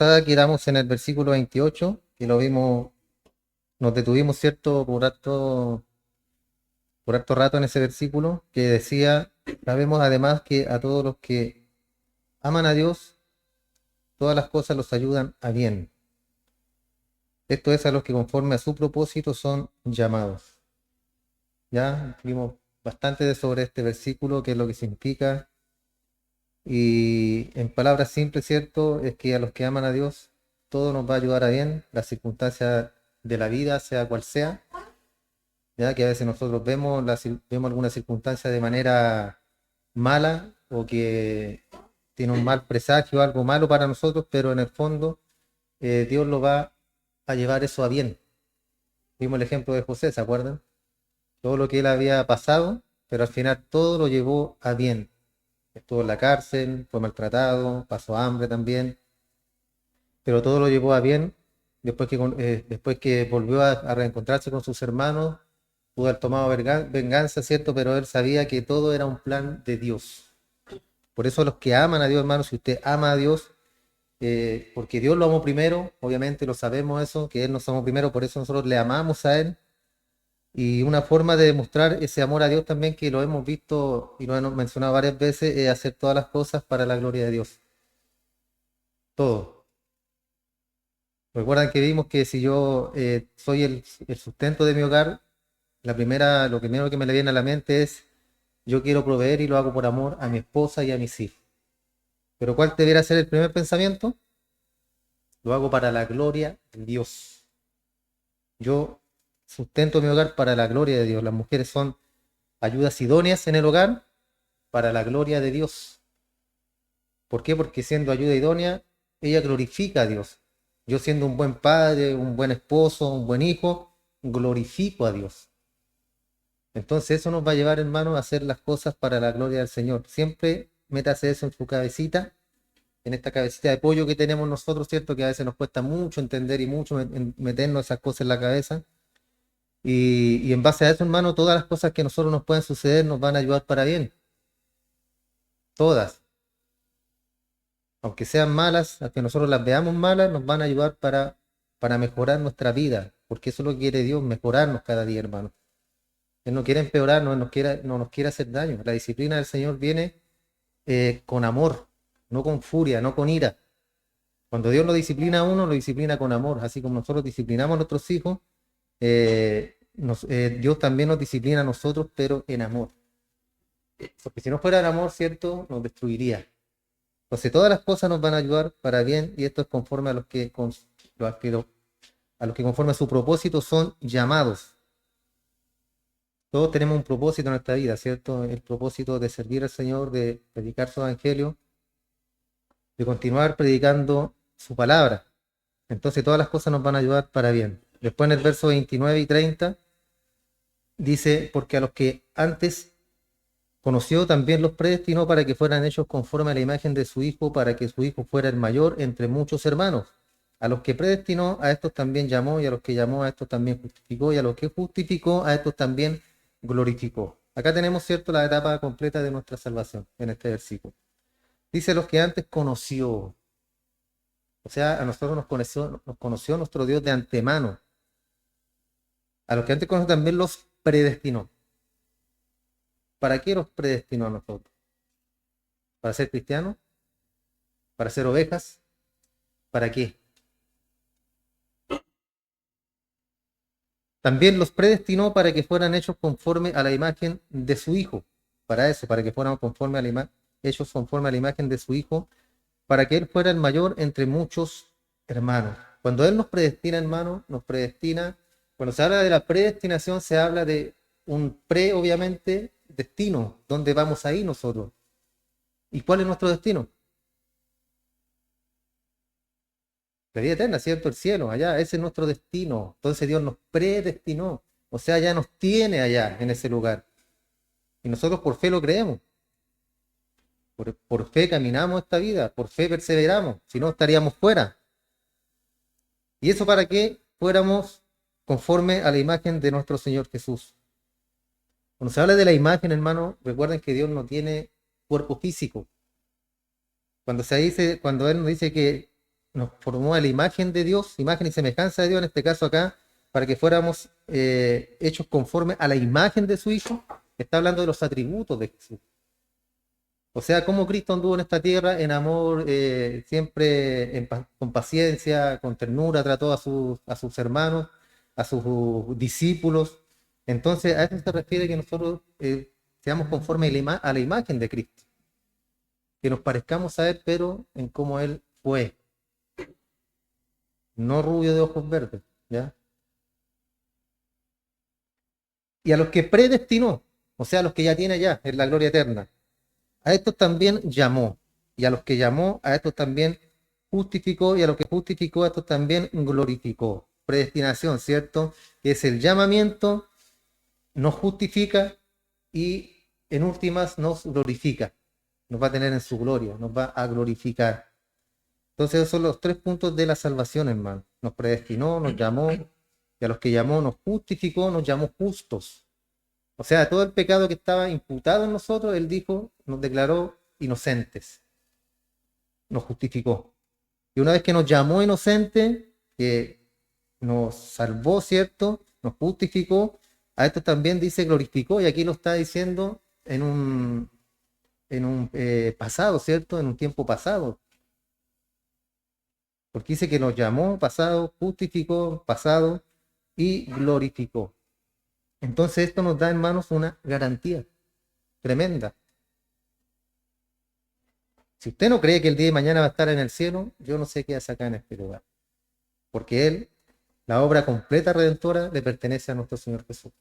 pasada quedamos en el versículo 28, que lo vimos, nos detuvimos, ¿cierto?, por harto rato en ese versículo, que decía, sabemos además que a todos los que aman a Dios, todas las cosas los ayudan a bien. Esto es a los que conforme a su propósito son llamados. Ya vimos bastante sobre este versículo, qué es lo que significa. Y en palabras simples, ¿cierto? Es que a los que aman a Dios, todo nos va a ayudar a bien, las circunstancias de la vida, sea cual sea, ya que a veces nosotros vemos alguna circunstancia de manera mala o que tiene un mal presagio, algo malo para nosotros, pero en el fondo Dios lo va a llevar eso a bien. Vimos el ejemplo de José, ¿se acuerdan? Todo lo que él había pasado, pero al final todo lo llevó a bien. Estuvo en la cárcel, fue maltratado, pasó hambre también, pero todo lo llevó a bien. Después que volvió a reencontrarse con sus hermanos, pudo haber tomado venganza, ¿cierto? Pero él sabía que todo era un plan de Dios. Por eso los que aman a Dios, hermanos, si usted ama a Dios, porque Dios lo amó primero, obviamente lo sabemos eso, que Él nos amó primero, por eso nosotros le amamos a Él. Y una forma de demostrar ese amor a Dios también, que lo hemos visto y lo hemos mencionado varias veces, es hacer todas las cosas para la gloria de Dios. Todo. Recuerdan que vimos que si yo soy el sustento de mi hogar, lo primero que me le viene a la mente es, yo quiero proveer y lo hago por amor a mi esposa y a mis hijos. Pero ¿cuál debería ser el primer pensamiento? Lo hago para la gloria de Dios. Yo sustento mi hogar para la gloria de Dios. Las mujeres son ayudas idóneas en el hogar para la gloria de Dios. ¿Por qué? Porque siendo ayuda idónea, ella glorifica a Dios. Yo siendo un buen padre, un buen esposo, un buen hijo, glorifico a Dios. Entonces eso nos va a llevar, hermanos, a hacer las cosas para la gloria del Señor. Siempre métase eso en su cabecita, en esta cabecita de pollo que tenemos nosotros, ¿cierto? Que a veces nos cuesta mucho entender y mucho meternos esas cosas en la cabeza. Y en base a eso, hermano, todas las cosas que a nosotros nos pueden suceder nos van a ayudar para bien. Todas. Aunque sean malas, aunque nosotros las veamos malas, nos van a ayudar para mejorar nuestra vida. Porque eso es lo que quiere Dios, mejorarnos cada día, hermano. Él no quiere empeorarnos, no nos quiere hacer daño. La disciplina del Señor viene con amor, no con furia, no con ira. Cuando Dios lo disciplina a uno, lo disciplina con amor. Así como nosotros disciplinamos a nuestros hijos, Dios también nos disciplina a nosotros, pero en amor. Porque si no fuera el amor, ¿cierto? Nos destruiría. Entonces todas las cosas nos van a ayudar para bien y esto es conforme a a los que conforme a su propósito son llamados. Todos tenemos un propósito en nuestra vida, ¿cierto? El propósito de servir al Señor, de predicar su evangelio, de continuar predicando su palabra. Entonces todas las cosas nos van a ayudar para bien. Después en el verso 29 y 30 dice, porque a los que antes conoció también los predestinó para que fueran hechos conforme a la imagen de su Hijo, para que su Hijo fuera el mayor entre muchos hermanos. A los que predestinó, a estos también llamó, y a los que llamó, a estos también justificó, y a los que justificó, a estos también glorificó. Acá tenemos, ¿cierto?, la etapa completa de nuestra salvación en este versículo. Dice los que antes conoció, o sea, a nosotros nos conoció nuestro Dios de antemano. A los que antes conoció también los predestinó. ¿Para qué los predestinó a nosotros? ¿Para ser cristianos? ¿Para ser ovejas? ¿Para qué? También los predestinó para que fueran hechos conforme a la imagen de su Hijo. Para eso, para que fueran conforme a hechos conforme a la imagen de su Hijo, para que Él fuera el mayor entre muchos hermanos. Cuando Él nos predestina, hermanos, nos predestina. Cuando se habla de la predestinación, se habla de un obviamente, destino, donde vamos a ir nosotros. ¿Y cuál es nuestro destino? La vida eterna, ¿cierto? El cielo, allá, ese es nuestro destino. Entonces Dios nos predestinó, o sea, ya nos tiene allá, en ese lugar. Y nosotros por fe lo creemos, por fe caminamos esta vida, por fe perseveramos, si no estaríamos fuera. ¿Y eso para que fuéramos conforme a la imagen de nuestro Señor Jesús? Cuando se habla de la imagen, hermano, recuerden que Dios no tiene cuerpo físico. Cuando Él nos dice que nos formó a la imagen de Dios, imagen y semejanza de Dios, en este caso acá, para que fuéramos hechos conforme a la imagen de su Hijo. Está hablando de los atributos de Jesús. O sea, cómo Cristo anduvo en esta tierra en amor, siempre con paciencia, con ternura, trató a sus hermanos, a sus discípulos. Entonces, a eso se refiere que nosotros seamos conformes a la imagen de Cristo, que nos parezcamos a Él, pero en cómo Él fue, no rubio de ojos verdes, ¿ya? Y a los que predestinó, o sea, a los que ya tiene ya en la gloria eterna, a estos también llamó, y a los que llamó, a estos también justificó, y a los que justificó, a estos también glorificó. Predestinación, ¿cierto? Que es el llamamiento, nos justifica y en últimas nos glorifica. Nos va a tener en su gloria, nos va a glorificar. Entonces esos son los tres puntos de la salvación, hermano. Nos predestinó, nos llamó, y a los que llamó nos justificó, nos llamó justos. O sea, todo el pecado que estaba imputado en nosotros, Él dijo, nos declaró inocentes, nos justificó. Y una vez que nos llamó inocentes, que nos salvó, ¿cierto? Nos justificó, a esto también dice glorificó, y aquí lo está diciendo en un pasado, ¿cierto? En un tiempo pasado. Porque dice que nos llamó pasado, justificó pasado y glorificó. Entonces esto nos da, hermanos, una garantía tremenda. Si usted no cree que el día de mañana va a estar en el cielo, yo no sé qué hace acá en este lugar. Porque Él, la obra completa redentora, le pertenece a nuestro Señor Jesús.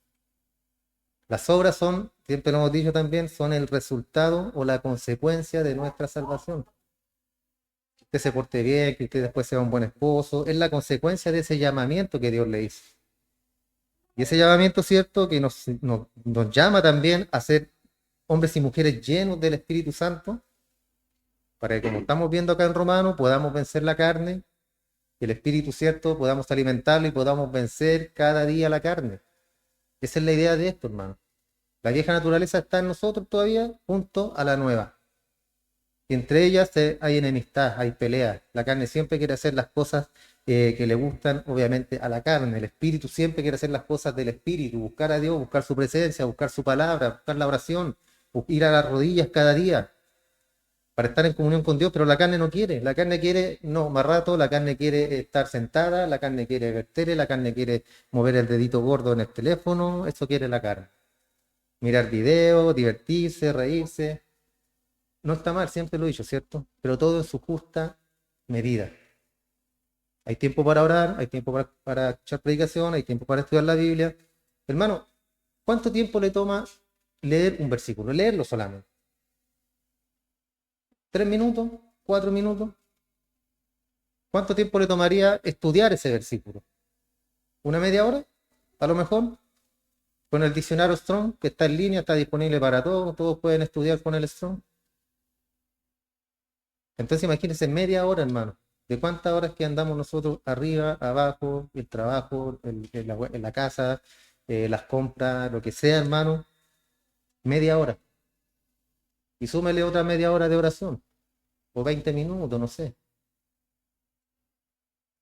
Las obras son, siempre lo hemos dicho también, son el resultado o la consecuencia de nuestra salvación. Que usted se porte bien, que usted después sea un buen esposo, es la consecuencia de ese llamamiento que Dios le hizo. Y ese llamamiento, cierto, que nos llama también a ser hombres y mujeres llenos del Espíritu Santo, para que, como estamos viendo acá en Romano, podamos vencer la carne, y el Espíritu, cierto, podamos alimentarlo y podamos vencer cada día la carne. Esa es la idea de esto, hermano. La vieja naturaleza está en nosotros todavía, junto a la nueva. Y entre ellas hay enemistad, hay pelea. La carne siempre quiere hacer las cosas que le gustan, obviamente, a la carne. El espíritu siempre quiere hacer las cosas del espíritu, buscar a Dios, buscar su presencia, buscar su palabra, buscar la oración, ir a las rodillas cada día para estar en comunión con Dios, pero la carne no quiere. La carne quiere, no, más rato, la carne quiere estar sentada, la carne quiere ver tele, la carne quiere mover el dedito gordo en el teléfono, eso quiere la carne. Mirar videos, divertirse, reírse. No está mal, siempre lo he dicho, ¿cierto? Pero todo en su justa medida. Hay tiempo para orar, hay tiempo para escuchar predicación, hay tiempo para estudiar la Biblia. Hermano, ¿cuánto tiempo le toma leer un versículo? Leerlo solamente. ¿3 minutos? ¿4 minutos? ¿Cuánto tiempo le tomaría estudiar ese versículo? ¿Una media hora? A lo mejor. Con el diccionario Strong, que está en línea, está disponible para todos, todos pueden estudiar con el Strong. Entonces imagínense media hora, hermano. ¿De cuántas horas que andamos nosotros arriba, abajo, el trabajo, en la casa, las compras, lo que sea, hermano? Media hora. Y súmele otra media hora de oración. O 20 minutos, no sé.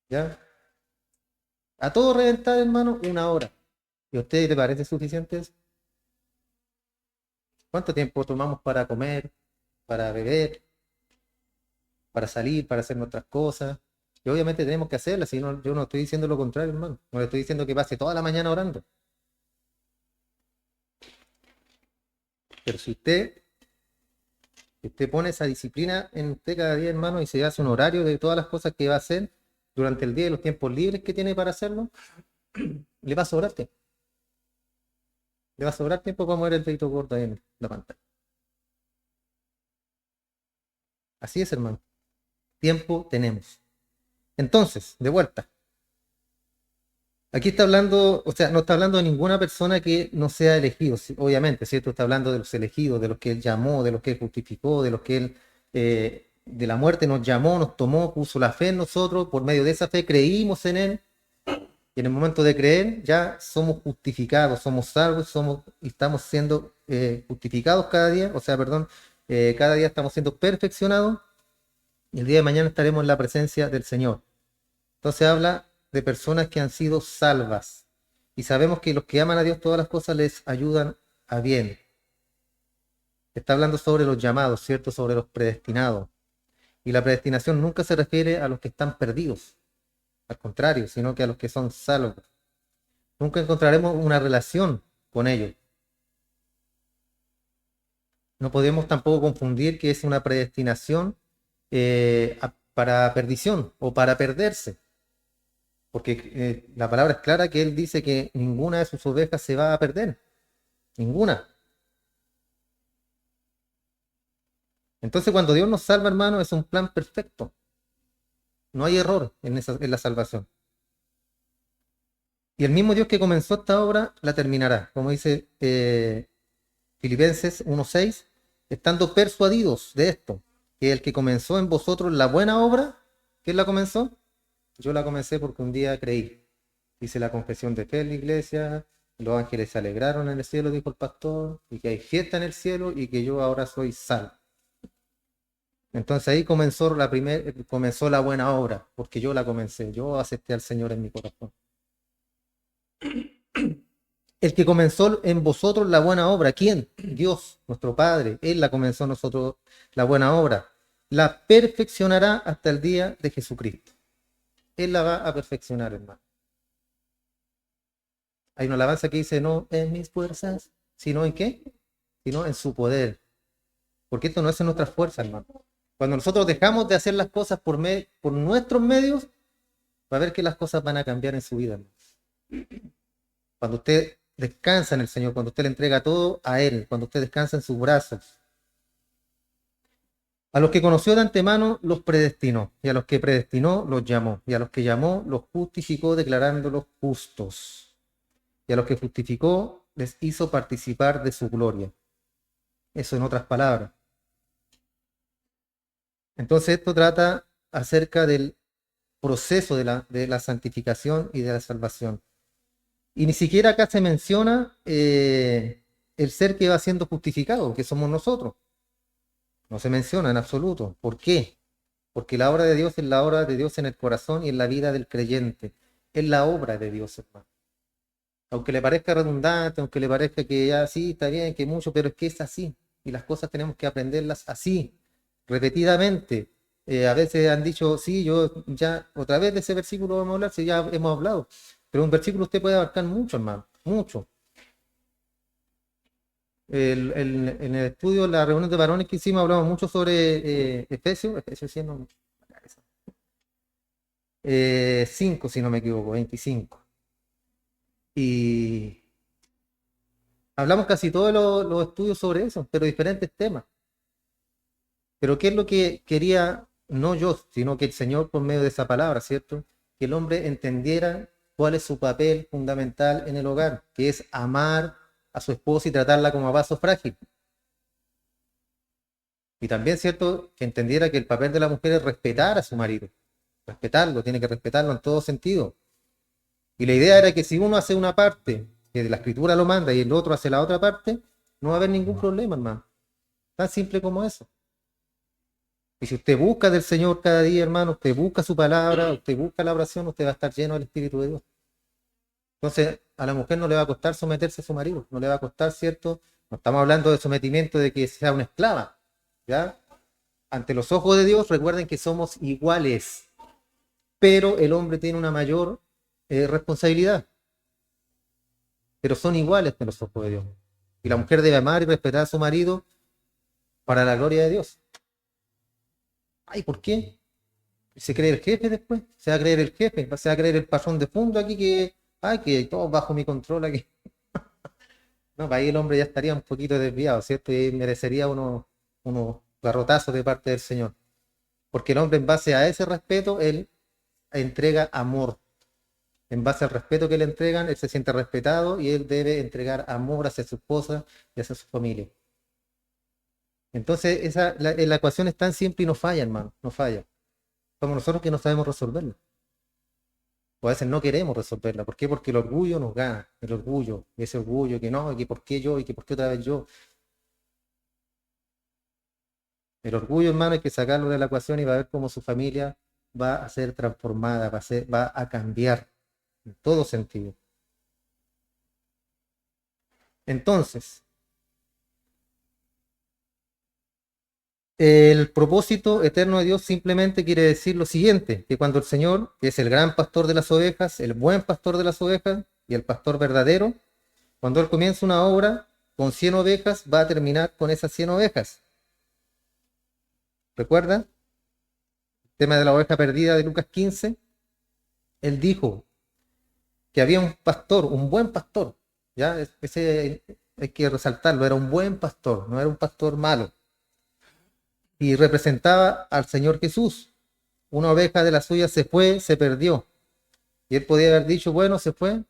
¿Ya? A todo reventar, hermano, una hora. ¿Y a usted le parece suficiente eso? ¿Cuánto tiempo tomamos para comer, para beber, para salir, para hacer nuestras cosas? Y obviamente tenemos que hacerlas, si no, yo no estoy diciendo lo contrario, hermano. No le estoy diciendo que pase toda la mañana orando. Pero si usted pone esa disciplina en usted cada día, hermano, y se hace un horario de todas las cosas que va a hacer durante el día y los tiempos libres que tiene para hacerlo, le va a sobrar tiempo. Le va a sobrar tiempo para mover el dedito gordo ahí en la pantalla. Así es, hermano. Tiempo tenemos. Entonces, de vuelta. Aquí está hablando, o sea, no está hablando de ninguna persona que no sea elegido, obviamente, ¿cierto? Está hablando de los elegidos, de los que Él llamó, de los que Él justificó, de los que Él de la muerte nos llamó, nos tomó, puso la fe en nosotros, por medio de esa fe creímos en Él, y en el momento de creer ya somos justificados, somos salvos, y estamos siendo justificados cada día, o sea, perdón, cada día estamos siendo perfeccionados Y el día de mañana estaremos en la presencia del Señor. Entonces habla de personas que han sido salvas. Y sabemos que los que aman a Dios todas las cosas les ayudan a bien. Está hablando sobre los llamados, ¿cierto? Sobre los predestinados. Y la predestinación nunca se refiere a los que están perdidos, al contrario, sino que a los que son salvos. Nunca encontraremos una relación con ellos. No podemos tampoco confundir que es una predestinación para perdición o para perderse, porque la palabra es clara que él dice que ninguna de sus ovejas se va a perder, ninguna. Entonces cuando Dios nos salva, hermano, es un plan perfecto. No hay error en la salvación. Y el mismo Dios que comenzó esta obra la terminará, como dice Filipenses 1:6, estando persuadidos de esto, que el que comenzó en vosotros la buena obra, ¿quién la comenzó? Yo la comencé porque un día creí. Hice la confesión de fe en la iglesia, los ángeles se alegraron en el cielo, dijo el pastor, y que hay fiesta en el cielo y que yo ahora soy salvo. Entonces ahí comenzó la buena obra, porque yo la comencé, yo acepté al Señor en mi corazón. El que comenzó en vosotros la buena obra, ¿quién? Dios, nuestro Padre, Él la comenzó en nosotros la buena obra. La perfeccionará hasta el día de Jesucristo. Él la va a perfeccionar, hermano. Hay una alabanza que dice, no en mis fuerzas, sino en qué? Sino en su poder. Porque esto no es en nuestras fuerzas, hermano. Cuando nosotros dejamos de hacer las cosas por nuestros medios, va a ver que las cosas van a cambiar en su vida, hermano. Cuando usted descansa en el Señor, cuando usted le entrega todo a Él, cuando usted descansa en sus brazos. A los que conoció de antemano los predestinó, y a los que predestinó los llamó, y a los que llamó los justificó declarándolos justos, y a los que justificó les hizo participar de su gloria. Eso en otras palabras. Entonces esto trata acerca del proceso de la santificación y de la salvación. Y ni siquiera acá se menciona el ser que va siendo justificado, que somos nosotros. No se menciona en absoluto. ¿Por qué? Porque la obra de Dios es la obra de Dios en el corazón y en la vida del creyente. Es la obra de Dios, hermano. Aunque le parezca redundante, aunque le parezca que ya sí, está bien, que mucho, pero es que es así. Y las cosas tenemos que aprenderlas así, repetidamente. A veces han dicho, sí, yo ya, otra vez de ese versículo vamos a hablar, sí, ya hemos hablado. Pero un versículo usted puede abarcar mucho, hermano, mucho. En el estudio, la reunión de varones que hicimos, hablamos mucho sobre Efesios 100, no, 5, si no me equivoco, 25. Y hablamos casi todos los estudios sobre eso, pero diferentes temas. Pero ¿qué es lo que quería, no yo, sino que el Señor por medio de esa palabra, ¿cierto? Que el hombre entendiera cuál es su papel fundamental en el hogar, que es amar a su esposa y tratarla como a vaso frágil. Y también, ¿cierto?, que entendiera que el papel de la mujer es respetar a su marido, respetarlo, tiene que respetarlo en todo sentido. Y la idea era que si uno hace una parte, que de la escritura lo manda, y el otro hace la otra parte, no va a haber ningún problema, hermano. Tan simple como eso. Y si usted busca del Señor cada día, hermano, usted busca su palabra, usted busca la oración, usted va a estar lleno del Espíritu de Dios. Entonces, a la mujer no le va a costar someterse a su marido, no le va a costar, ¿cierto? No estamos hablando de sometimiento de que sea una esclava, ¿ya? Ante los ojos de Dios, recuerden que somos iguales, pero el hombre tiene una mayor responsabilidad, pero son iguales ante los ojos de Dios. Y la mujer debe amar y respetar a su marido para la gloria de Dios. Ay, ¿por qué? Se cree el jefe después, se va a creer el jefe, se va a creer el patrón de fondo aquí que todo bajo mi control aquí. No, para ahí el hombre ya estaría un poquito desviado, ¿cierto? Y merecería unos garrotazos de parte del Señor. Porque el hombre en base a ese respeto, él entrega amor. En base al respeto que le entregan, él se siente respetado y él debe entregar amor hacia su esposa y hacia su familia. Entonces, la ecuación es tan simple y no falla, hermano, no falla. Somos nosotros que no sabemos resolverla. O a veces no queremos resolverla. ¿Por qué? Porque el orgullo nos gana. El orgullo. Y ese orgullo que no, y que por qué yo, y que por qué otra vez yo. El orgullo, hermano, hay que sacarlo de la ecuación y va a ver cómo su familia va a ser transformada, va a cambiar en todo sentido. Entonces, el propósito eterno de Dios simplemente quiere decir lo siguiente, que cuando el Señor, que es el gran pastor de las ovejas, el buen pastor de las ovejas y el pastor verdadero, cuando Él comienza una obra con 100 ovejas, va a terminar con esas 100 ovejas. ¿Recuerda? El tema de la oveja perdida de Lucas 15. Él dijo que había un pastor, un buen pastor, ¿ya? Ese hay que resaltarlo, era un buen pastor, no era un pastor malo. Y representaba al Señor Jesús. Una oveja de la suya se fue, se perdió. Y él podía haber dicho, bueno, se fue,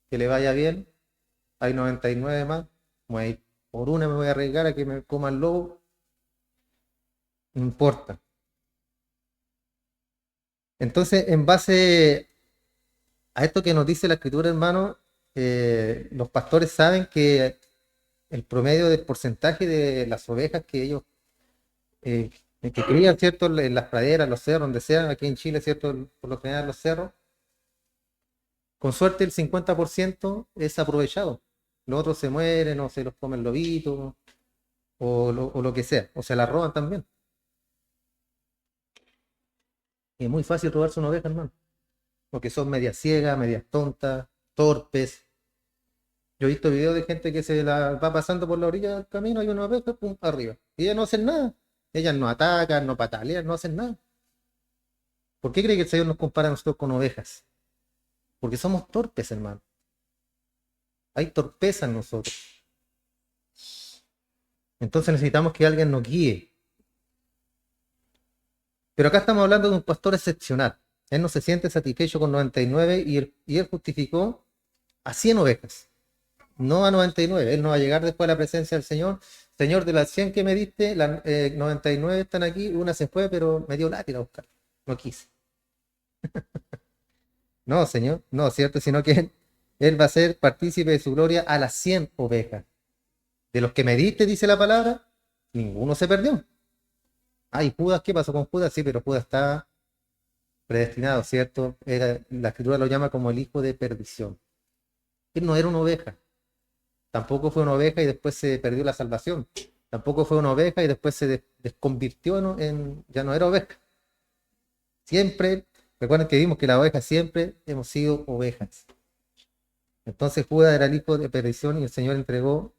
que le vaya bien, hay 99 más, por una me voy a arriesgar a que me coma el lobo, no importa. Entonces, en base a esto que nos dice la escritura, hermano, los pastores saben que el promedio del porcentaje de las ovejas que ellos eh, que crían, ¿cierto? En las praderas, los cerros, donde sea, aquí en Chile, ¿cierto? Por lo general los cerros, con suerte el 50% es aprovechado. Los otros se mueren o se los comen lobitos o lo que sea, o se la roban también. Y es muy fácil robarse una oveja, hermano, porque son medias ciegas, medias tontas, torpes. Yo he visto videos de gente que se la va pasando por la orilla del camino y una oveja, pum, arriba. Y ellas no hacen nada. Ellas no atacan, no patalean, no hacen nada. ¿Por qué cree que el Señor nos compara a nosotros con ovejas? Porque somos torpes, hermano. Hay torpeza en nosotros. Entonces necesitamos que alguien nos guíe. Pero acá estamos hablando de un pastor excepcional. Él no se siente satisfecho con 99 y él justificó a 100 ovejas, no a 99. Él no va a llegar después a la presencia del Señor. Señor, de las 100 que me diste, las 99 están aquí, una se fue, pero me dio látigo a buscar. No quise. No, Señor, no, ¿cierto? Sino que él va a ser partícipe de su gloria a las 100 ovejas. De los que me diste, dice la palabra, ninguno se perdió. Ay, Judas, ¿qué pasó con Judas? Sí, pero Judas está predestinado, ¿cierto? La escritura lo llama como el hijo de perdición. Él no era una oveja. Tampoco fue una oveja y después se perdió la salvación. Tampoco fue una oveja y después se desconvirtió ya no era oveja. Siempre, recuerden que vimos que la oveja siempre hemos sido ovejas. Entonces Judas era el hijo de perdición y el Señor entregó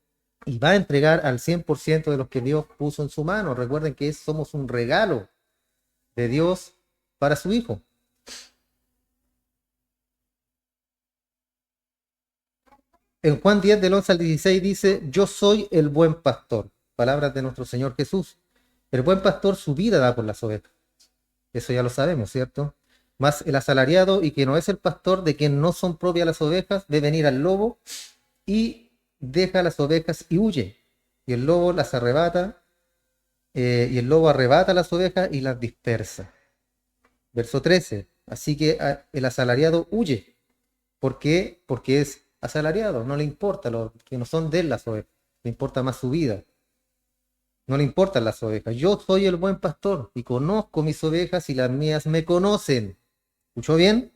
y va a entregar al 100% de los que Dios puso en su mano. Recuerden que somos un regalo de Dios para su hijo. En Juan 10 del 11 al 16 dice, yo soy el buen pastor. Palabras de nuestro Señor Jesús. El buen pastor su vida da por las ovejas. Eso ya lo sabemos, ¿cierto? Mas el asalariado y que no es el pastor, de quien no son propias las ovejas, ve venir al lobo y deja las ovejas y huye. Y el lobo las arrebata, y el lobo arrebata las ovejas y las dispersa. Verso 13. Así que el asalariado huye. ¿Por qué? Porque es asalariado, no le importa lo que no son de él las ovejas, le importa más su vida. No le importan las ovejas. Yo soy el buen pastor y conozco mis ovejas y las mías me conocen. ¿Escuchó bien?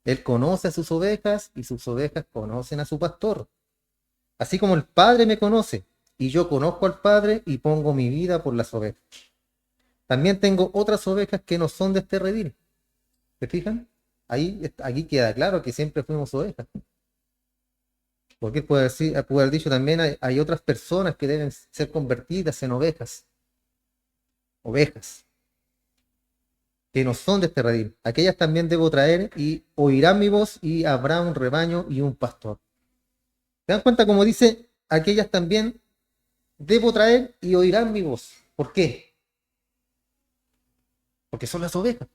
Él conoce a sus ovejas y sus ovejas conocen a su pastor. Así como el Padre me conoce y yo conozco al Padre y pongo mi vida por las ovejas. También tengo otras ovejas que no son de este redil. ¿Se fijan? Aquí queda claro que siempre fuimos ovejas. Porque él puede haber dicho también hay otras personas que deben ser convertidas en ovejas. Ovejas. Que no son de este redil. Aquellas también debo traer y oirán mi voz y habrá un rebaño y un pastor. ¿Se dan cuenta como dice? Aquellas también debo traer y oirán mi voz. ¿Por qué? Porque son las ovejas.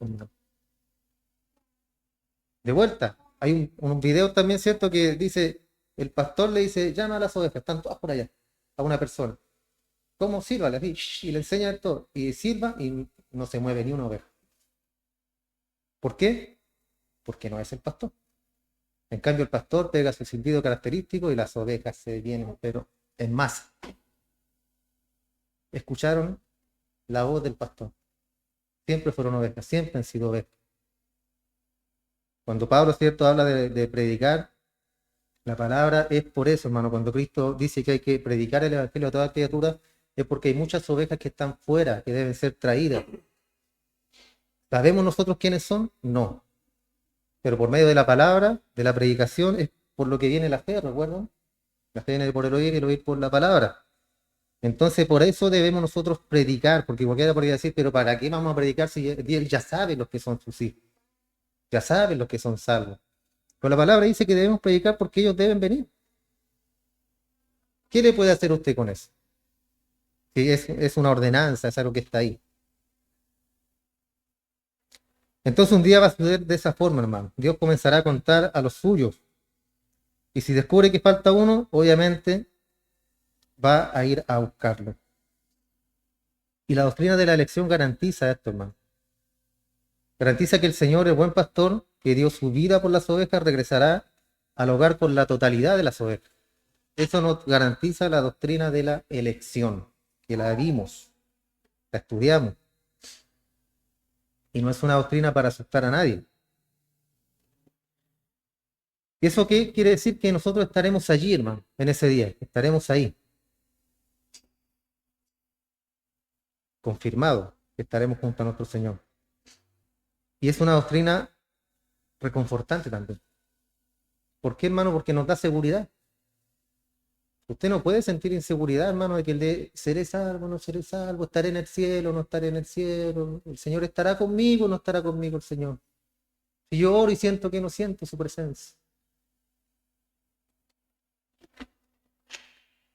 De vuelta, hay un video también, ¿cierto? Que dice, el pastor le dice, llama a las ovejas, están todas por allá, a una persona. ¿Cómo? Sírvale así, y le enseña todo. Y sirva y no se mueve ni una oveja. ¿Por qué? Porque no es el pastor. En cambio, el pastor pega su silbido característico y las ovejas se vienen, pero en masa. escucharon la voz del pastor. Siempre fueron ovejas, siempre han sido ovejas. Cuando Pablo, ¿cierto?, habla de predicar la palabra, es por eso, hermano. Cuando Cristo dice que hay que predicar el evangelio a toda criatura, es porque hay muchas ovejas que están fuera, que deben ser traídas. ¿Sabemos nosotros quiénes son? No. Pero por medio de la palabra, de la predicación, es por lo que viene la fe, ¿recuerdan? La fe viene por el oír y el oír por la palabra. Entonces, por eso debemos nosotros predicar, porque cualquiera podría decir, pero ¿para qué vamos a predicar si él ya sabe los que son sus hijos? Ya sabe los que son salvos. Pero la palabra dice que debemos predicar porque ellos deben venir. ¿Qué le puede hacer usted con eso? Si es una ordenanza, es algo que está ahí. Entonces un día va a suceder de esa forma, hermano. Dios comenzará a contar a los suyos. Y si descubre que falta uno, obviamente va a ir a buscarlo. Y la doctrina de la elección garantiza esto, hermano. Garantiza que el Señor, el buen pastor, que dio su vida por las ovejas, regresará al hogar con la totalidad de las ovejas. Eso nos garantiza la doctrina de la elección, que la vimos, la estudiamos. Y no es una doctrina para asustar a nadie. ¿Y eso qué quiere decir? Que nosotros estaremos allí, hermano, en ese día. Estaremos ahí. Confirmado que estaremos junto a nuestro Señor. Y es una doctrina reconfortante también. ¿Por qué, hermano? Porque nos da seguridad. Usted no puede sentir inseguridad, hermano, de que el de seré salvo, no seré salvo, estaré en el cielo, no estaré en el cielo, el Señor estará conmigo, no estará conmigo el Señor. Si yo oro y siento que no siento su presencia,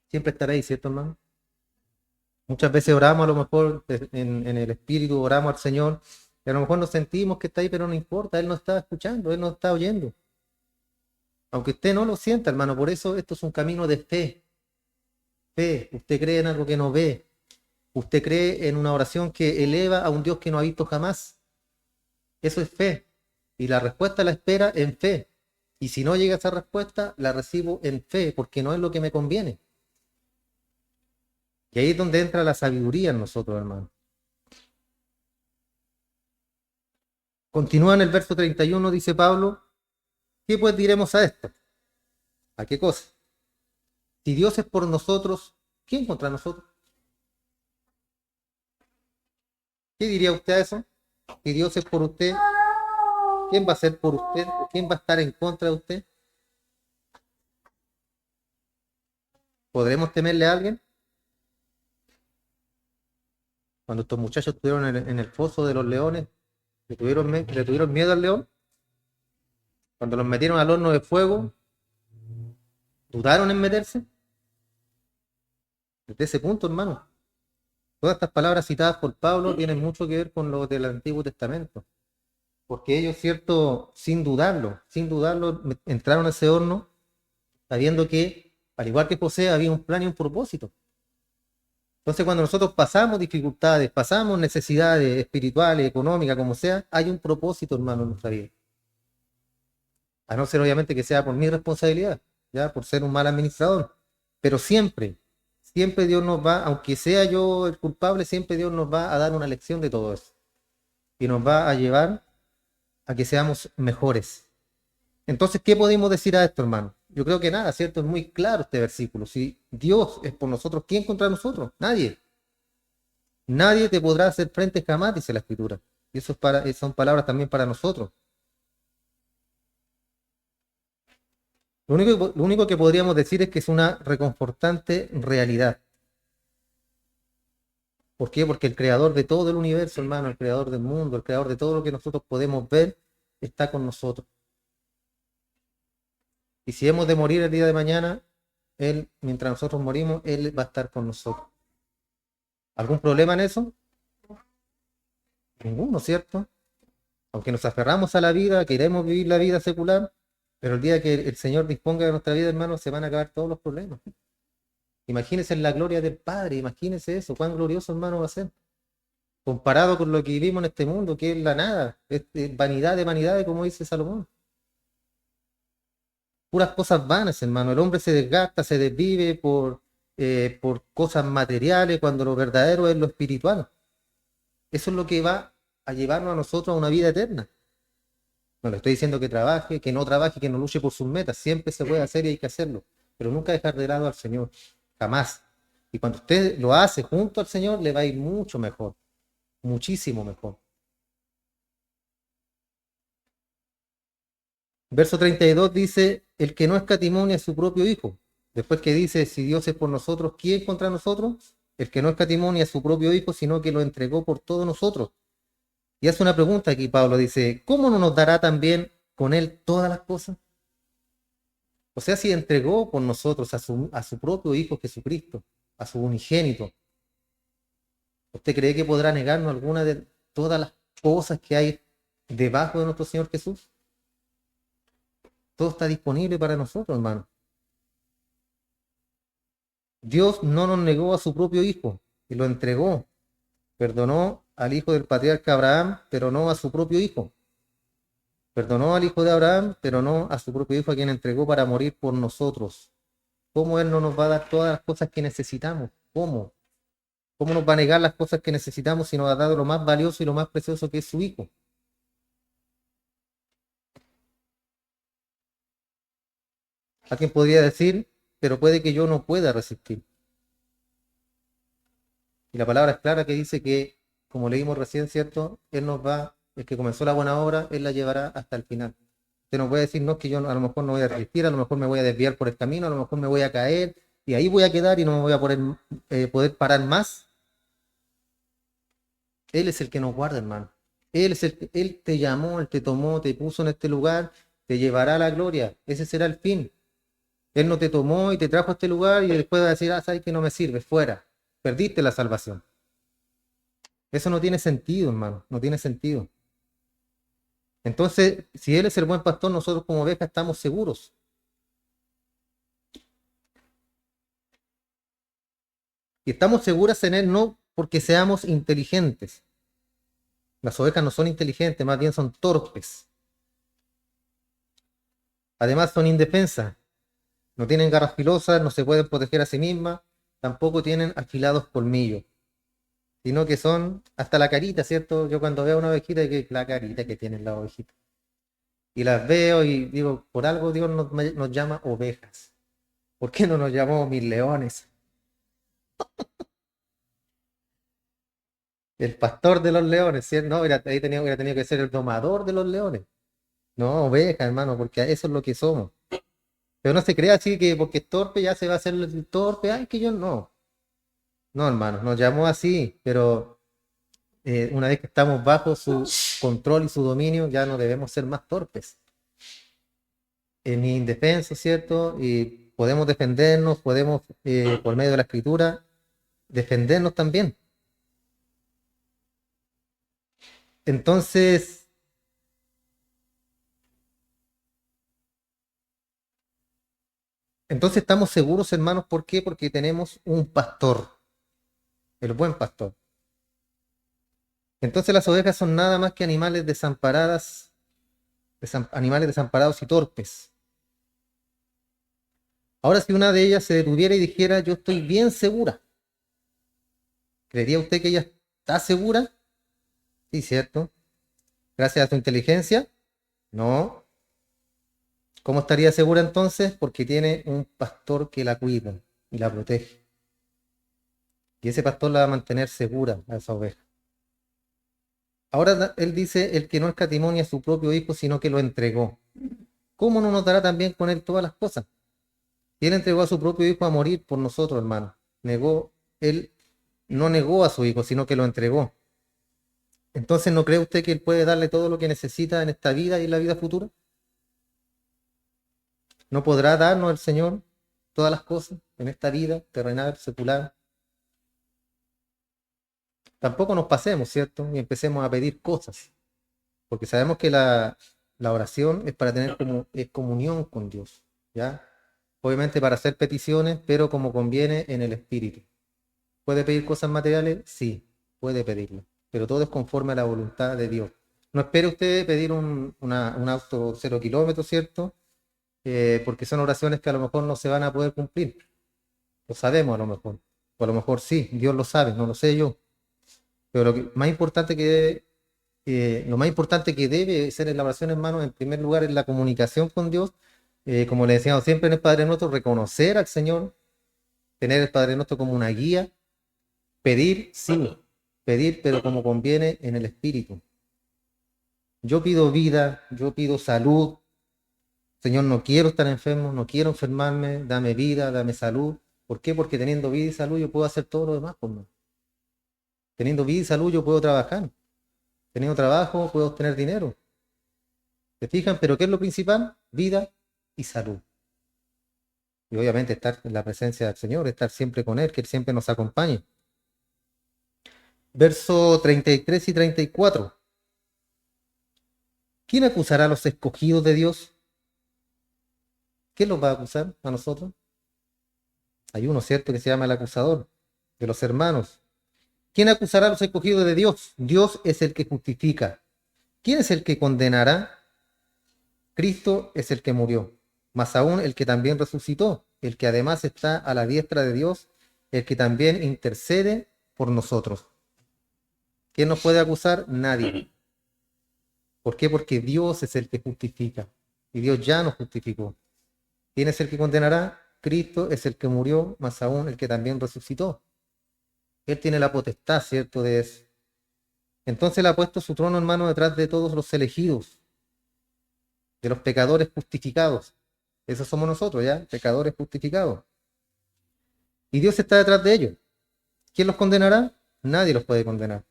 siempre estará ahí, ¿cierto, hermano? Muchas veces oramos a lo mejor en el Espíritu, oramos al Señor, y a lo mejor nos sentimos que está ahí, pero no importa, Él nos está escuchando, Él nos está oyendo. Aunque usted no lo sienta, hermano, por eso esto es un camino de fe. Fe, usted cree en algo que no ve. Usted cree en una oración que eleva a un Dios que no ha visto jamás. Eso es fe. Y la respuesta la espera en fe. Y si no llega esa respuesta, la recibo en fe, porque no es lo que me conviene. Y ahí es donde entra la sabiduría en nosotros, hermano. Continúa en el verso 31, dice Pablo, ¿qué pues diremos a esto? ¿A qué cosa? Si Dios es por nosotros, ¿quién contra nosotros? ¿Qué diría usted a eso? Si Dios es por usted, ¿quién va a ser por usted? ¿Quién va a estar en contra de usted? ¿Podremos temerle a alguien? Cuando estos muchachos estuvieron en el foso de los leones, ¿le tuvieron miedo al león? Cuando los metieron al horno de fuego, ¿dudaron en meterse? Desde ese punto, hermano, todas estas palabras citadas por Pablo tienen mucho que ver con lo del Antiguo Testamento. Porque ellos, cierto, sin dudarlo, entraron a ese horno sabiendo que, al igual que José, había un plan y un propósito. Entonces, cuando nosotros pasamos dificultades, pasamos necesidades espirituales, económicas, como sea, hay un propósito, hermano, en nuestra vida. A no ser, obviamente, que sea por mi responsabilidad, ya, por ser un mal administrador. Pero siempre, siempre Dios nos va, aunque sea yo el culpable, siempre Dios nos va a dar una lección de todo eso. Y nos va a llevar a que seamos mejores. Entonces, ¿qué podemos decir a esto, hermano? Yo creo que nada, ¿cierto? Es muy claro este versículo. Si Dios es por nosotros, ¿quién contra nosotros? Nadie. Nadie te podrá hacer frente jamás, dice la Escritura. Y eso son palabras también para nosotros. Lo único que podríamos decir es que es una reconfortante realidad. ¿Por qué? Porque el creador de todo el universo, hermano, el creador del mundo, el creador de todo lo que nosotros podemos ver, está con nosotros. Y si hemos de morir el día de mañana, Él, mientras nosotros morimos, Él va a estar con nosotros. ¿Algún problema en eso? Ninguno, ¿cierto? Aunque nos aferramos a la vida, queremos vivir la vida secular, pero el día que el Señor disponga de nuestra vida, hermano, se van a acabar todos los problemas. Imagínense la gloria del Padre, imagínense eso, cuán glorioso, hermano, va a ser. Comparado con lo que vivimos en este mundo, que es la nada, es vanidad de vanidades, como dice Salomón. Puras cosas vanas, hermano. El hombre se desgasta, se desvive por por cosas materiales, cuando lo verdadero es lo espiritual. Eso es lo que va a llevarnos a nosotros a una vida eterna. No le estoy diciendo que trabaje, que no trabaje, que no luche por sus metas. Siempre se puede hacer y hay que hacerlo. Pero nunca dejar de lado al Señor. Jamás. Y cuando usted lo hace junto al Señor, le va a ir mucho mejor. Muchísimo mejor. Verso 32 dice, el que no escatimó a su propio Hijo. Después que dice, si Dios es por nosotros, ¿quién contra nosotros? El que no escatimó a su propio Hijo, sino que lo entregó por todos nosotros. Y hace una pregunta aquí, Pablo, dice, ¿cómo no nos dará también con él todas las cosas? O sea, si entregó por nosotros a su propio Hijo Jesucristo, a su unigénito, ¿usted cree que podrá negarnos alguna de todas las cosas que hay debajo de nuestro Señor Jesús? Todo está disponible para nosotros, hermano. Dios no nos negó a su propio Hijo y lo entregó. Perdonó al hijo del patriarca Abraham, pero no a su propio hijo. Perdonó al hijo de Abraham, pero no a su propio hijo, a quien entregó para morir por nosotros. ¿Cómo Él no nos va a dar todas las cosas que necesitamos? ¿Cómo? ¿Cómo nos va a negar las cosas que necesitamos si nos ha dado lo más valioso y lo más precioso que es su hijo? Alguien podría decir, pero puede que yo no pueda resistir. Y la palabra es clara que dice que, como leímos recién, ¿cierto? El que comenzó la buena obra, Él la llevará hasta el final. Usted no puede decir, no, que yo a lo mejor no voy a resistir, a lo mejor me voy a desviar por el camino, a lo mejor me voy a caer, y ahí voy a quedar y no me voy a poder parar más. Él es el que nos guarda, hermano. Él te llamó, Él te tomó, te puso en este lugar, te llevará a la gloria. Ese será el fin. Él no te tomó y te trajo a este lugar y después va a decir, sabes que no me sirve, fuera. Perdiste la salvación. Eso no tiene sentido, hermano, no tiene sentido. Entonces, si Él es el buen pastor, nosotros como ovejas estamos seguros. Y estamos seguras en Él no porque seamos inteligentes. Las ovejas no son inteligentes, más bien son torpes. Además son indefensas. No tienen garras filosas, no se pueden proteger a sí mismas, tampoco tienen afilados colmillos, sino que son hasta la carita, ¿cierto? Yo cuando veo una ovejita, que la carita que tiene la ovejita. Y las veo y digo, por algo Dios nos llama ovejas. ¿Por qué no nos llamó mis leones? El pastor de los leones, ¿cierto? No, hubiera tenido que ser el domador de los leones. No, oveja, hermano, porque eso es lo que somos. Pero no se crea así que porque es torpe ya se va a hacer el torpe. Ay, que yo no. No, hermano, nos llamó así, pero una vez que estamos bajo su control y su dominio, ya no debemos ser más torpes ni indefensos, ¿cierto? Y podemos defendernos, podemos, por medio de la escritura, defendernos también. Entonces, entonces estamos seguros, hermanos, ¿por qué? Porque tenemos un pastor, el buen pastor. Entonces las ovejas son nada más que animales animales desamparados y torpes. Ahora, si una de ellas se detuviera y dijera, yo estoy bien segura, ¿creería usted que ella está segura? Sí, cierto. Gracias a su inteligencia. No. ¿Cómo estaría segura entonces? Porque tiene un pastor que la cuida y la protege. Y ese pastor la va a mantener segura a esa oveja. Ahora él dice, el que no escatimó a su propio hijo, sino que lo entregó. ¿Cómo no nos dará también con él todas las cosas? Y él entregó a su propio hijo a morir por nosotros, hermano. Él no negó a su hijo, sino que lo entregó. Entonces, ¿no cree usted que él puede darle todo lo que necesita en esta vida y en la vida futura? ¿No podrá darnos el Señor todas las cosas en esta vida terrenal, secular? Tampoco nos pasemos, ¿cierto? Y empecemos a pedir cosas, porque sabemos que la oración es para tener es comunión con Dios, ¿ya? Obviamente para hacer peticiones, pero como conviene en el Espíritu. ¿Puede pedir cosas materiales? Sí, puede pedirlo, pero todo es conforme a la voluntad de Dios. No espere usted pedir un auto 0 kilómetros, ¿cierto? Porque son oraciones que a lo mejor no se van a poder cumplir. Lo sabemos a lo mejor. O a lo mejor sí, Dios lo sabe, no lo sé yo. Pero más importante lo más importante que debe ser en la oración, hermano, en primer lugar, es la comunicación con Dios. Como le decíamos siempre en el Padre Nuestro, reconocer al Señor, tener el Padre Nuestro como una guía, pedir, sí, pedir, pero como conviene en el Espíritu. Yo pido vida, yo pido salud. Señor, no quiero estar enfermo, no quiero enfermarme, dame vida, dame salud. ¿Por qué? Porque teniendo vida y salud yo puedo hacer todo lo demás, por mí. Teniendo vida y salud yo puedo trabajar. Teniendo trabajo puedo obtener dinero. ¿Se fijan? Pero ¿qué es lo principal? Vida y salud. Y obviamente estar en la presencia del Señor, estar siempre con Él, que Él siempre nos acompañe. Verso 33 y 34. ¿Quién acusará a los escogidos de Dios? ¿Quién los va a acusar a nosotros? Hay uno, ¿cierto?, que se llama el acusador de los hermanos. ¿Quién acusará a los escogidos de Dios? Dios es el que justifica. ¿Quién es el que condenará? Cristo es el que murió, más aún el que también resucitó, el que además está a la diestra de Dios, el que también intercede por nosotros. ¿Quién nos puede acusar? Nadie. ¿Por qué? Porque Dios es el que justifica y Dios ya nos justificó. ¿Quién es el que condenará? Cristo es el que murió, más aún el que también resucitó. Él tiene la potestad, ¿cierto?, de eso. Entonces Él ha puesto su trono, hermano, detrás de todos los elegidos, de los pecadores justificados. Esos somos nosotros, ¿ya? Pecadores justificados. Y Dios está detrás de ellos. ¿Quién los condenará? Nadie los puede condenar.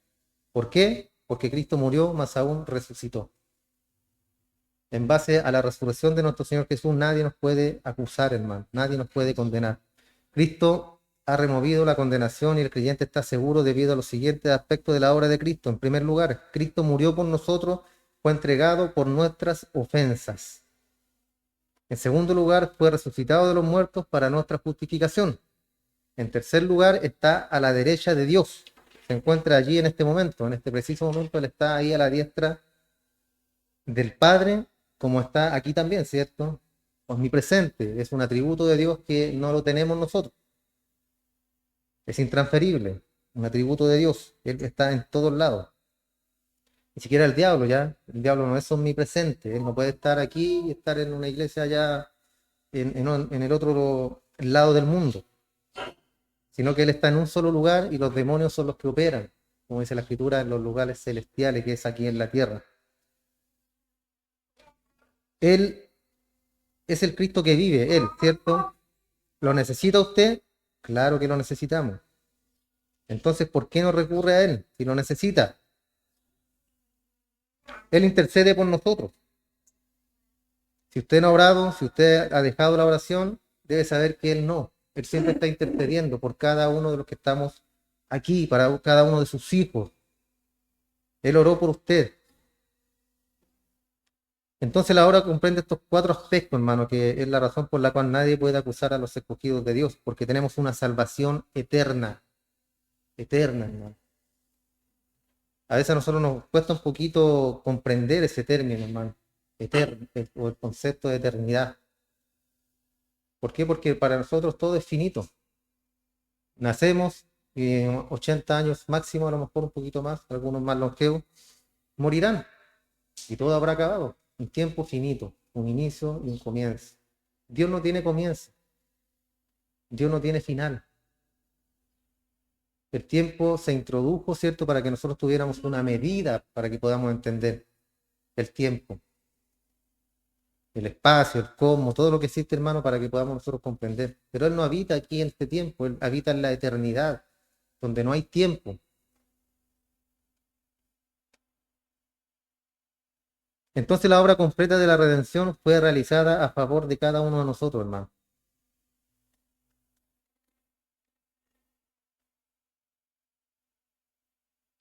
¿Por qué? Porque Cristo murió, más aún resucitó. En base a la resurrección de nuestro Señor Jesús, nadie nos puede acusar, hermano. Nadie nos puede condenar. Cristo ha removido la condenación y el creyente está seguro debido a los siguientes aspectos de la obra de Cristo. En primer lugar, Cristo murió por nosotros, fue entregado por nuestras ofensas. En segundo lugar, fue resucitado de los muertos para nuestra justificación. En tercer lugar, está a la derecha de Dios. Se encuentra allí en este momento, en este preciso momento, Él está ahí a la diestra del Padre, como está aquí también, ¿cierto? Omnipresente, es un atributo de Dios que no lo tenemos nosotros. Es intransferible, un atributo de Dios. Él está en todos lados. Ni siquiera el diablo, ¿ya? El diablo no es omnipresente. Él no puede estar aquí y estar en una iglesia allá en el otro lado del mundo. Sino que Él está en un solo lugar y los demonios son los que operan, como dice la Escritura, en los lugares celestiales, que es aquí en la tierra. Él es el Cristo que vive, Él, ¿cierto? ¿Lo necesita usted? Claro que lo necesitamos. Entonces, ¿por qué no recurre a Él si lo necesita? Él intercede por nosotros. Si usted no ha orado, si usted ha dejado la oración, debe saber que Él no. Él siempre está intercediendo por cada uno de los que estamos aquí, para cada uno de sus hijos. Él oró por usted. Entonces la obra comprende estos cuatro aspectos, hermano, que es la razón por la cual nadie puede acusar a los escogidos de Dios, porque tenemos una salvación eterna, eterna, hermano. A veces a nosotros nos cuesta un poquito comprender ese término, hermano, eterno, o el concepto de eternidad. ¿Por qué? Porque para nosotros todo es finito. Nacemos y en 80 años máximo, a lo mejor un poquito más, algunos más longevos, morirán y todo habrá acabado. Un tiempo finito, un inicio y un comienzo. Dios no tiene comienzo. Dios no tiene final. El tiempo se introdujo, ¿cierto?, para que nosotros tuviéramos una medida para que podamos entender el tiempo, el espacio, el cosmos, todo lo que existe, hermano, para que podamos nosotros comprender. Pero Él no habita aquí en este tiempo, Él habita en la eternidad, donde no hay tiempo. Entonces la obra completa de la redención fue realizada a favor de cada uno de nosotros, hermano.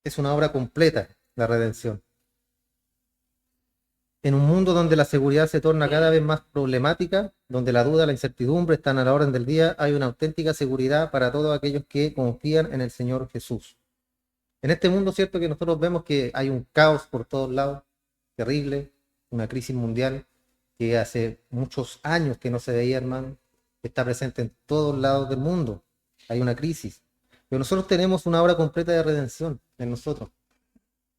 Es una obra completa, la redención. En un mundo donde la seguridad se torna cada vez más problemática, donde la duda, la incertidumbre están a la orden del día, hay una auténtica seguridad para todos aquellos que confían en el Señor Jesús. En este mundo, cierto que nosotros vemos que hay un caos por todos lados, terrible, una crisis mundial que hace muchos años que no se veía, hermano. está presente en todos lados del mundo. Hay una crisis. Pero nosotros tenemos una obra completa de redención en nosotros.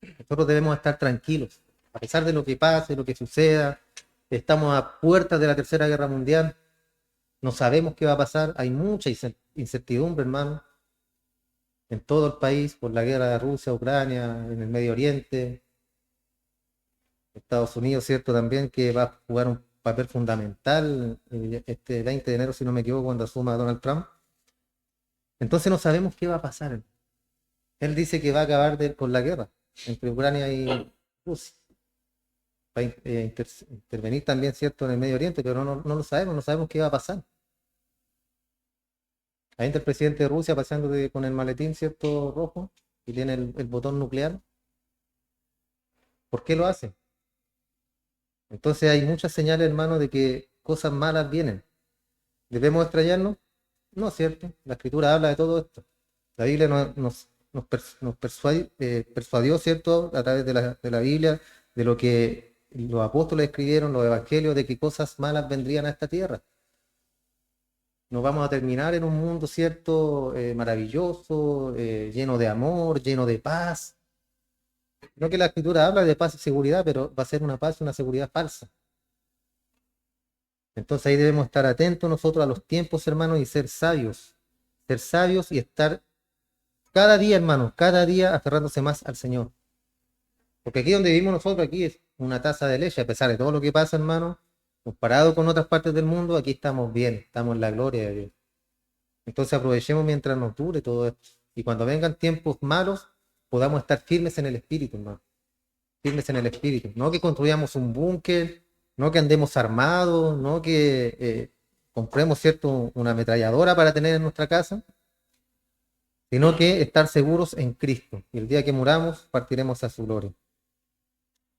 Nosotros debemos estar tranquilos, a pesar de lo que pase, lo que suceda. Estamos a puertas de la Tercera Guerra Mundial. No sabemos qué va a pasar. Hay mucha incertidumbre, hermano, en todo el país por la guerra de Rusia, Ucrania, en el Medio Oriente. Estados Unidos, ¿cierto? También que va a jugar un papel fundamental este 20 de enero, si no me equivoco, cuando asuma Donald Trump. Entonces no sabemos qué va a pasar. Él dice que va a acabar con la guerra entre Ucrania y Rusia. Va a intervenir también, ¿cierto?, en el Medio Oriente, pero no lo sabemos, no sabemos qué va a pasar. Ahí está el presidente de Rusia paseando con el maletín, ¿cierto?, rojo, y tiene el botón nuclear. ¿Por qué lo hace? Entonces hay muchas señales, hermano, de que cosas malas vienen. ¿Debemos extrañarnos? No, ¿cierto? La Escritura habla de todo esto. La Biblia nos persuadió, ¿cierto?, a través de la Biblia, de lo que los apóstoles escribieron, los evangelios, de que cosas malas vendrían a esta tierra. Nos vamos a terminar en un mundo, ¿cierto?, maravilloso, lleno de amor, lleno de paz. No, que la Escritura habla de paz y seguridad, pero va a ser una paz y una seguridad falsa. Entonces ahí debemos estar atentos nosotros a los tiempos, hermanos, y ser sabios. Ser sabios y estar cada día, hermanos, cada día aferrándose más al Señor. Porque aquí donde vivimos nosotros, aquí es una taza de leche, a pesar de todo lo que pasa, hermano, comparado con otras partes del mundo, aquí estamos bien, estamos en la gloria de Dios. Entonces aprovechemos mientras nos dure todo esto. Y cuando vengan tiempos malos, podamos estar firmes en el Espíritu, hermano. Firmes en el Espíritu. No que construyamos un búnker, no que andemos armados, no que compremos, ¿cierto?, una ametralladora para tener en nuestra casa, sino que estar seguros en Cristo. Y el día que muramos, partiremos a su gloria.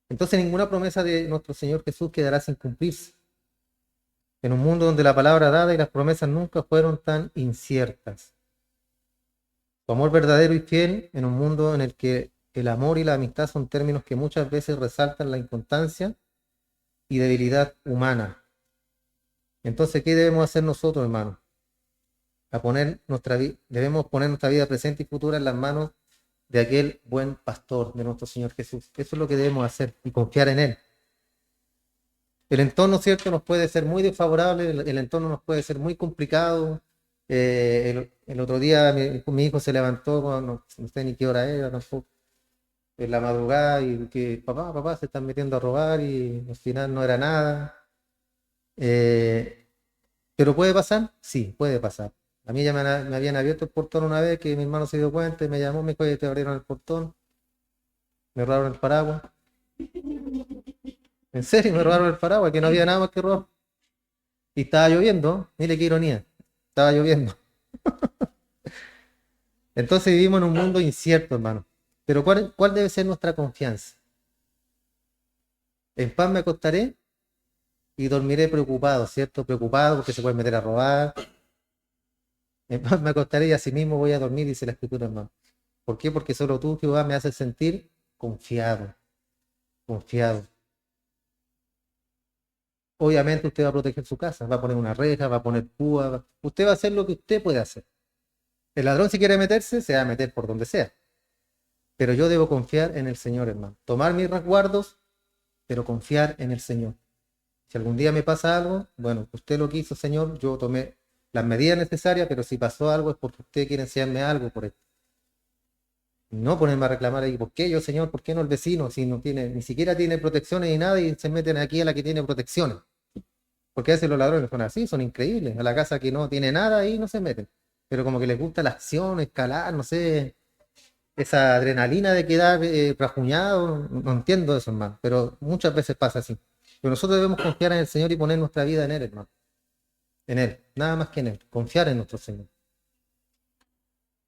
Entonces ninguna promesa de nuestro Señor Jesús quedará sin cumplirse. En un mundo donde la palabra dada y las promesas nunca fueron tan inciertas. Tu amor verdadero y fiel en un mundo en el que el amor y la amistad son términos que muchas veces resaltan la inconstancia y debilidad humana. Entonces, ¿qué debemos hacer nosotros, hermanos? Debemos poner nuestra vida presente y futura en las manos de aquel buen pastor, de nuestro Señor Jesús. Eso es lo que debemos hacer y confiar en Él. El entorno, ¿cierto?, nos puede ser muy desfavorable, el entorno nos puede ser muy complicado. El otro día mi hijo se levantó, no sé ni qué hora era tampoco, en la madrugada, y que papá, se están metiendo a robar, y al final no era nada. ¿Pero puede pasar? Sí, puede pasar. A mí ya me habían abierto el portón una vez, que mi hermano se dio cuenta y me llamó, me dijo: "Oye, te abrieron el portón, me robaron el paraguas". En serio, me robaron el paraguas, que no había nada más que robar. Y estaba lloviendo, mire qué ironía, estaba lloviendo. Entonces vivimos en un mundo incierto, hermano. Pero ¿cuál debe ser nuestra confianza? En paz me acostaré y dormiré preocupado, ¿cierto? Preocupado porque se puede meter a robar. En paz me acostaré y así mismo voy a dormir, dice la Escritura, hermano. ¿Por qué? Porque solo tú, Jehová, me haces sentir confiado, confiado. Obviamente usted va a proteger su casa, va a poner una reja, va a poner púa, usted va a hacer lo que usted puede hacer. El ladrón, si quiere meterse, se va a meter por donde sea. Pero yo debo confiar en el Señor, hermano. Tomar mis resguardos, pero confiar en el Señor. Si algún día me pasa algo, bueno, usted lo quiso, Señor, yo tomé las medidas necesarias, pero si pasó algo es porque usted quiere enseñarme algo por esto. No ponerme a reclamar ahí: ¿por qué yo, Señor? ¿Por qué no el vecino? Si no tiene, ni siquiera tiene protecciones ni nada, y se meten aquí a la que tiene protecciones. Porque a veces los ladrones son así, son increíbles. A la casa que no tiene nada, ahí no se meten. Pero como que les gusta la acción, escalar, no sé, esa adrenalina de quedar rajuñado. No entiendo eso, hermano, pero muchas veces pasa así. Pero nosotros debemos confiar en el Señor y poner nuestra vida en Él, hermano. En Él, nada más que en Él. Confiar en nuestro Señor.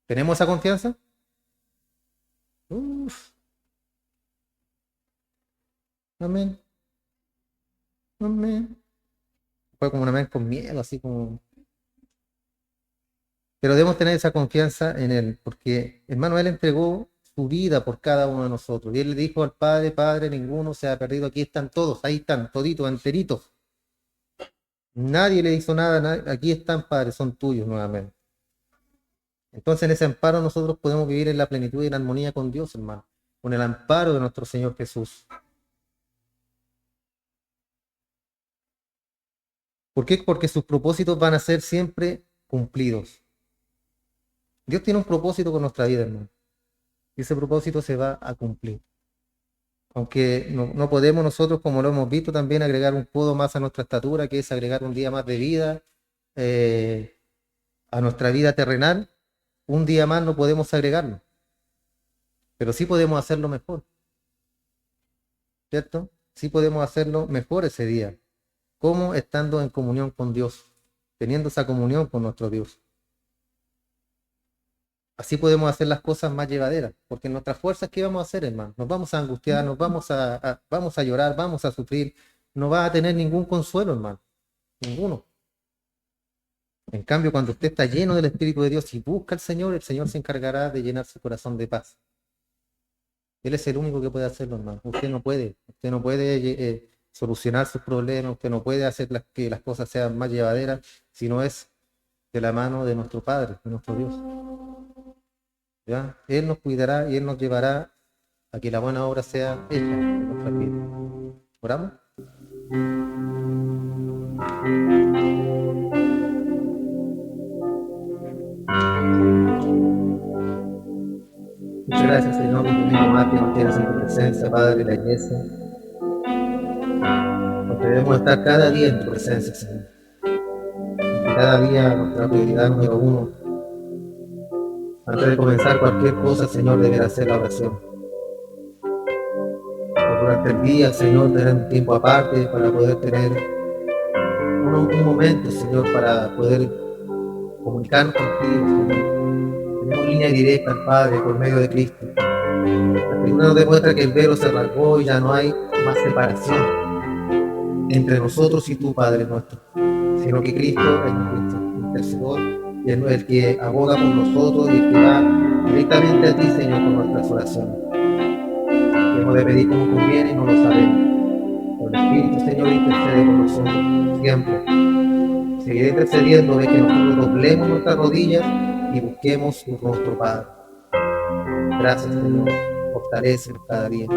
¿Tenemos esa confianza? Uf, amén, amén. Fue como un amén con miedo, así como... Pero debemos tener esa confianza en Él, porque, hermano, Él entregó su vida por cada uno de nosotros. Y Él le dijo al Padre: Padre, ninguno se ha perdido, aquí están todos, ahí están, toditos, enteritos. Nadie le hizo nada, aquí están, Padre, son tuyos nuevamente. Entonces en ese amparo nosotros podemos vivir en la plenitud y en armonía con Dios, hermano, con el amparo de nuestro Señor Jesús. ¿Por qué? Porque sus propósitos van a ser siempre cumplidos. Dios tiene un propósito con nuestra vida, hermano, y ese propósito se va a cumplir. Aunque no podemos nosotros, como lo hemos visto, también agregar un codo más a nuestra estatura, que es agregar un día más de vida a nuestra vida terrenal. Un día más no podemos agregarlo, pero sí podemos hacerlo mejor, ¿cierto? Sí podemos hacerlo mejor ese día. ¿Cómo? Estando en comunión con Dios, teniendo esa comunión con nuestro Dios. Así podemos hacer las cosas más llevaderas, porque en nuestras fuerzas, ¿qué vamos a hacer, hermano? Nos vamos a angustiar, vamos a llorar, vamos a sufrir, no va a tener ningún consuelo, hermano, ninguno. En cambio, cuando usted está lleno del Espíritu de Dios y busca al Señor, el Señor se encargará de llenar su corazón de paz. Él es el único que puede hacerlo, hermano. Usted no puede solucionar sus problemas, usted no puede hacer que las cosas sean más llevaderas, si no es de la mano de nuestro Padre, de nuestro Dios. ¿Ya? Él nos cuidará y Él nos llevará a que la buena obra sea hecha en nuestras vidas. ¿Oramos? Muchas gracias, Señor, por tu mismo más que nos tienes en tu presencia, Padre, de la iglesia. Porque debemos estar cada día en tu presencia, Señor. Y cada día nuestra prioridad número uno, antes de comenzar cualquier cosa, Señor, deberá ser la oración. Durante el día, Señor, tener un tiempo aparte para poder tener un momento, Señor, para poder comunicarnos contigo, Señor. Tenemos línea directa al Padre por medio de Cristo. La Escritura nos demuestra que el velo se rasgó y ya no hay más separación entre nosotros y tú, Padre nuestro, sino que Cristo es nuestro intercesor y es el que aboga por nosotros y el que va directamente a ti, Señor, con nuestras oraciones. Hemos de pedir como conviene y no lo sabemos. Por el Espíritu, Señor, intercede por nosotros siempre. Seguiré intercediendo de que nosotros doblemos nuestras rodillas y busquemos tu rostro, Padre. Gracias, Señor. Fortalécenos cada día.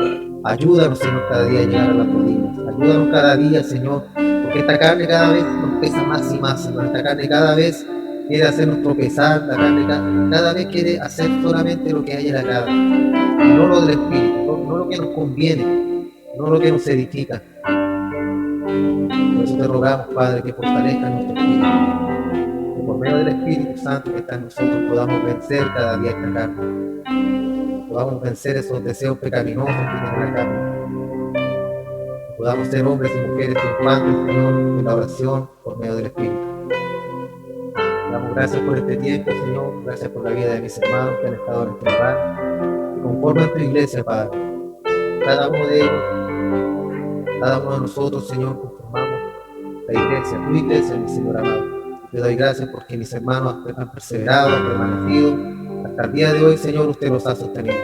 Ayúdanos, Señor, cada día a llegar a las rodillas. Ayúdanos cada día, Señor, porque esta carne cada vez nos pesa más y más, Señor. Esta carne cada vez quiere hacernos tropezar, la carne cada vez quiere hacer solamente lo que hay en la cara, no lo del Espíritu, no lo que nos conviene, no lo que nos edifica. Por eso te rogamos, Padre, que fortalezca nuestro espíritu, que por medio del Espíritu Santo que está en nosotros podamos vencer cada día esta carne, podamos vencer esos deseos pecaminosos que tiene la carne, que podamos ser hombres y mujeres triunfantes, Señor, en la oración por medio del Espíritu. Te damos gracias por este tiempo, Señor, gracias por la vida de mis hermanos que han estado en este lugar, y conforme a tu iglesia, Padre, cada uno de ellos, cada uno de nosotros, Señor, conformamos la iglesia, tu iglesia, mi Señor amado. Te doy gracias porque mis hermanos han perseverado, han permanecido. Hasta el día de hoy, Señor, usted los ha sostenido.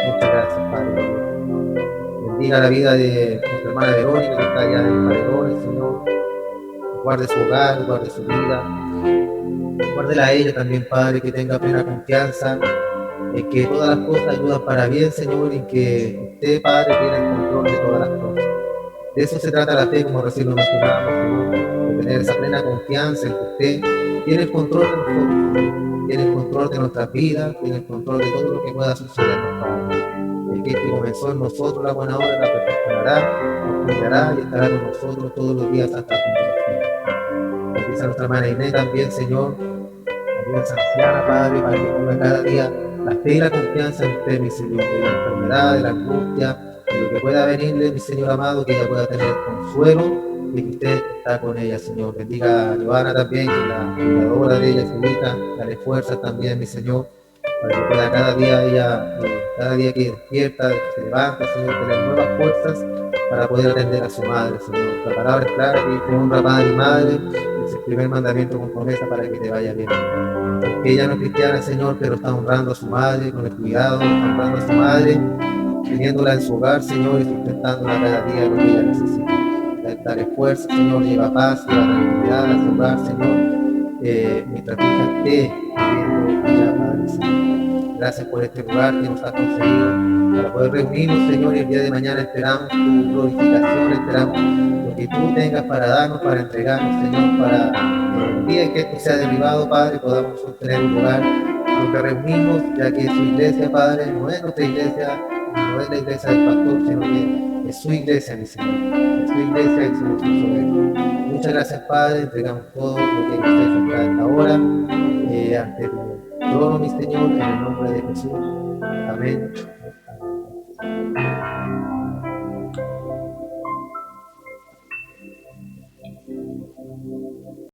Muchas gracias, Padre. Bendiga la vida de nuestra hermana Verónica, que está allá en el paredón, Señor. Guarde su hogar, guarde su vida. Guárdela a ella también, Padre, que tenga plena confianza en que todas las cosas ayudan para bien, Señor, y que usted, Padre, tiene el control de todas las cosas. De eso se trata la fe, como recién lo mencionábamos, Señor, de tener esa plena confianza en que usted tiene el control de nosotros, tiene el control de nuestras vidas, tiene el control de todo lo que pueda sucedernos, Padre. El que comenzó en nosotros la buena obra la perfeccionará, nos cuidará y estará con nosotros todos los días hasta el fin de los tiempos. Bendice a nuestra hermana Inés también, Señor, ayuda a esa anciana, Padre, para que ponga cada día la fe y la confianza en usted, mi Señor, de la enfermedad, de la angustia, de lo que pueda venirle, mi Señor amado, que ella pueda tener consuelo y que usted está con ella, Señor. Bendiga a Giovanna también, que la cuidadora de ella, su hija, dale fuerza también, mi Señor, para que pueda cada día ella, cada día que despierta, que se levanta, Señor, tener nuevas fuerzas para poder atender a su madre, Señor. La palabra es clara, que te honra padre y madre, es el primer mandamiento con promesa para que te vaya bien. Que ella no es cristiana, Señor, pero está honrando a su madre con el cuidado, honrando a su madre, teniéndola en su hogar, Señor, y sustentándola cada día lo que ella necesita. dale fuerza, Señor, lleva paz, lleva tranquilidad a su hogar, Señor, mientras tu hija esté viviendo allá, Padre, Señor. Gracias por este lugar que nos has concedido para poder reunirnos, Señor, y el día de mañana esperamos tu glorificación, esperamos lo que tú tengas para darnos, para entregarnos, Señor, para el día en que esto sea derribado, Padre, podamos tener un lugar donde reunirnos, ya que su iglesia, Padre, no es nuestra iglesia, no es la iglesia del pastor, sino que es su iglesia, mi Señor, es su iglesia y su oveja. Muchas gracias, Padre, entregamos todo lo que hemos hecho hasta esta hora, ante tu trono, mi Señor, en el nombre de Jesús. Amén.